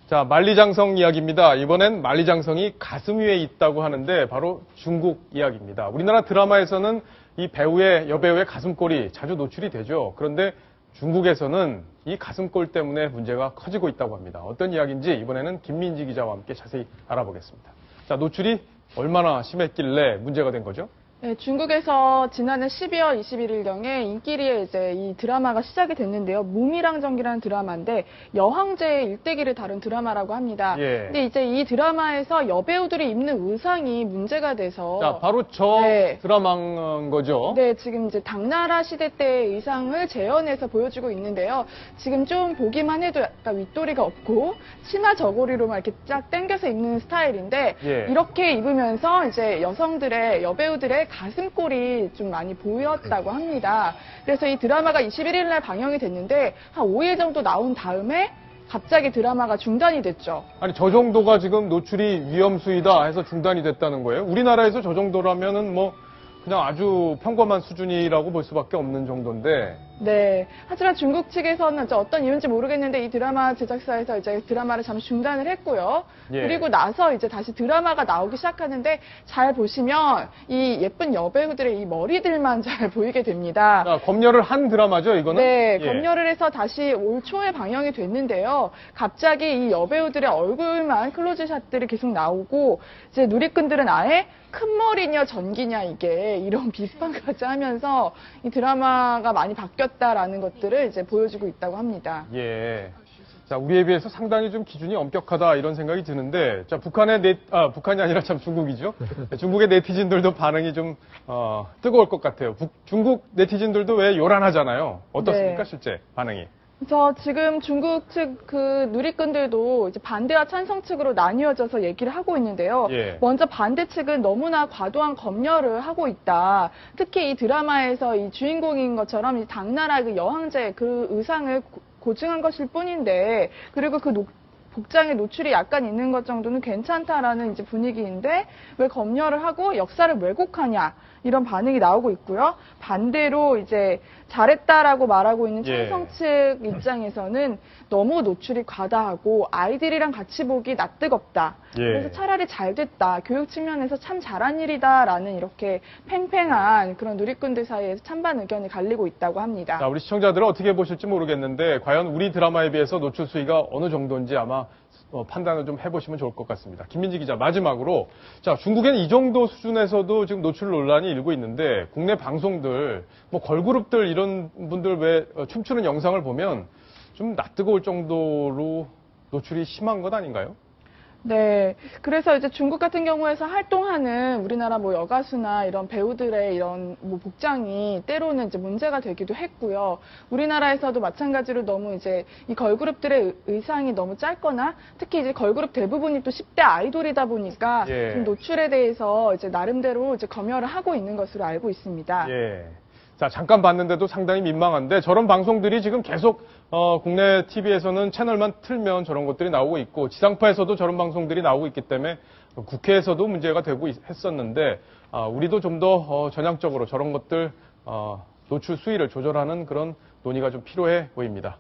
자, 만리장성 이야기입니다. 이번엔 만리장성이 가슴 위에 있다고 하는데 바로 중국 이야기입니다. 우리나라 드라마에서는 이 여배우의 가슴골이 자주 노출이 되죠. 그런데 중국에서는 이 가슴골 때문에 문제가 커지고 있다고 합니다. 어떤 이야기인지 이번에는 김민지 기자와 함께 자세히 알아보겠습니다. 자, 노출이 얼마나 심했길래 문제가 된 거죠? 네, 중국에서 지난해 12월 21일경에 인기리에 이제 이 드라마가 시작이 됐는데요. 무미랑정기라는 드라마인데 여황제의 일대기를 다룬 드라마라고 합니다. 예. 근데 이제 이 드라마에서 여배우들이 입는 의상이 문제가 돼서 자, 바로 저 네. 드라마인 거죠? 네, 지금 이제 당나라 시대 때의 의상을 재현해서 보여주고 있는데요. 지금 좀 보기만 해도 약간 윗도리가 없고 치마 저고리로만 이렇게 쫙 당겨서 입는 스타일인데 예. 이렇게 입으면서 이제 여배우들의 가슴골이 좀 많이 보였다고 합니다. 그래서 이 드라마가 21일 날 방영이 됐는데 한 5일 정도 나온 다음에 갑자기 드라마가 중단이 됐죠. 아니, 저 정도가 지금 노출이 위험수위다 해서 중단이 됐다는 거예요? 우리나라에서 저 정도라면은 뭐 그냥 아주 평범한 수준이라고 볼 수밖에 없는 정도인데. 네. 하지만 중국 측에서는 이제 어떤 이유인지 모르겠는데 이 드라마 제작사에서 이제 드라마를 잠시 중단을 했고요. 예. 그리고 나서 이제 다시 드라마가 나오기 시작하는데 잘 보시면 이 예쁜 여배우들의 이 머리들만 잘 보이게 됩니다. 자, 검열을 한 드라마죠, 이거는? 네, 예. 검열을 해서 다시 올 초에 방영이 됐는데요. 갑자기 이 여배우들의 얼굴만 클로즈샷들이 계속 나오고 이제 누리꾼들은 아예 큰 머리냐 전기냐 이게 이런 비판까지 하면서 이 드라마가 많이 바뀌었다라는 것들을 이제 보여주고 있다고 합니다. 예. 자, 우리에 비해서 상당히 좀 기준이 엄격하다 이런 생각이 드는데, 자, 북한이 아니라 참 중국이죠. 중국의 네티즌들도 반응이 좀 뜨거울 것 같아요. 중국 네티즌들도 왜 요란하잖아요. 어떻습니까, 네. 실제 반응이? 그래서 지금 중국 측 그 누리꾼들도 이제 반대와 찬성 측으로 나뉘어져서 얘기를 하고 있는데요. 예. 먼저 반대 측은 너무나 과도한 검열을 하고 있다. 특히 이 드라마에서 이 주인공인 것처럼 이 당나라 그 여황제 그 의상을 고증한 것일 뿐인데, 그리고 그 복장의 노출이 약간 있는 것 정도는 괜찮다라는 이제 분위기인데 왜 검열을 하고 역사를 왜곡하냐 이런 반응이 나오고 있고요. 반대로 이제 잘했다라고 말하고 있는 찬성 측 입장에서는 너무 노출이 과다하고 아이들이랑 같이 보기 낯뜨겁다. 예. 그래서 차라리 잘 됐다. 교육 측면에서 참 잘한 일이다라는 이렇게 팽팽한 그런 누리꾼들 사이에서 찬반 의견이 갈리고 있다고 합니다. 자, 우리 시청자들은 어떻게 보실지 모르겠는데 과연 우리 드라마에 비해서 노출 수위가 어느 정도인지 아마 판단을 좀 해보시면 좋을 것 같습니다. 김민지 기자, 마지막으로 자, 중국에는 이 정도 수준에서도 지금 노출 논란이 일고 있는데 국내 방송들, 뭐 걸그룹들 이런 분들 왜 춤추는 영상을 보면 좀 낯뜨거울 정도로 노출이 심한 것 아닌가요? 네. 그래서 이제 중국 같은 경우에서 활동하는 우리나라 뭐 여가수나 이런 배우들의 이런 뭐 복장이 때로는 이제 문제가 되기도 했고요. 우리나라에서도 마찬가지로 너무 이제 이 걸그룹들의 의상이 너무 짧거나 특히 이제 걸그룹 대부분이 또 10대 아이돌이다 보니까 예. 좀 노출에 대해서 이제 나름대로 이제 검열을 하고 있는 것으로 알고 있습니다. 예. 자, 잠깐 봤는데도 상당히 민망한데 저런 방송들이 지금 계속 국내 TV에서는 채널만 틀면 저런 것들이 나오고 있고 지상파에서도 저런 방송들이 나오고 있기 때문에 국회에서도 문제가 되고 했었는데 우리도 좀 더 전향적으로 저런 것들 노출 수위를 조절하는 그런 논의가 좀 필요해 보입니다.